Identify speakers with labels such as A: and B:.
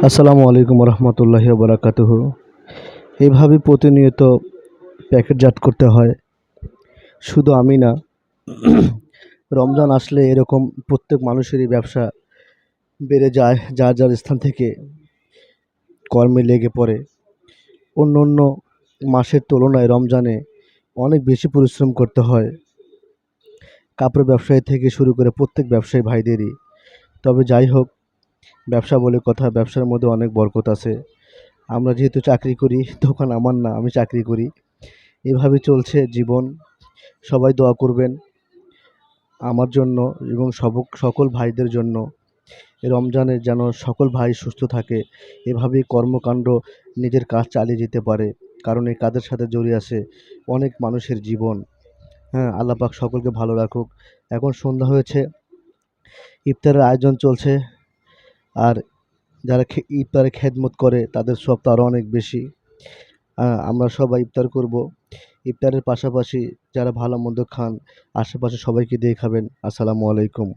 A: আসসালামু আলাইকুম রহমতুল্লাহি বারাকাতুহু। এইভাবে প্রতিনিয়ত প্যাকেটজাত করতে হয়। শুধু আমি না, রমজান আসলে এরকম প্রত্যেক মানুষেরই ব্যবসা বেড়ে যায়, যার যার স্থান থেকে কর্মে লেগে পড়ে। অন্য অন্য মাসের তুলনায় রমজানে অনেক বেশি পরিশ্রম করতে হয়, কাপড় ব্যবসায়ী থেকে শুরু করে প্রত্যেক ব্যবসায়ী ভাইদেরই। তবে যাই হোক, ব্যবসা বলে কথা, ব্যবসার মধ্যে অনেক বরকত আছে। আমরা যেহেতু চাকরি করি, দোকান আমার না, আমি চাকরি করি। এভাবে চলছে জীবন। সবাই দোয়া করবেন আমার জন্য এবং সকল ভাইদের জন্য। এই রমজানে যেন সকল ভাই সুস্থ থাকে, এভাবেই কর্মকাণ্ড নিজের কাজ চালিয়ে যেতে পারে। কারণ এই কাজের সাথে জড়িয়ে আছে অনেক মানুষের জীবন। হ্যাঁ, আল্লাহ পাক সকলকে ভালো রাখুক। এখন সন্ধ্যা হয়েছে, ইফতারের আয়োজন চলছে। আর যারা ইফতারে খেদমত করে তাদের সব তো আরও অনেক বেশি। আমরা সবাই ইফতার করব। ইফতারের পাশাপাশি যারা ভালো মন্দ খান, আশেপাশে সবাইকে দিয়ে খাবেন। আসসালামু আলাইকুম।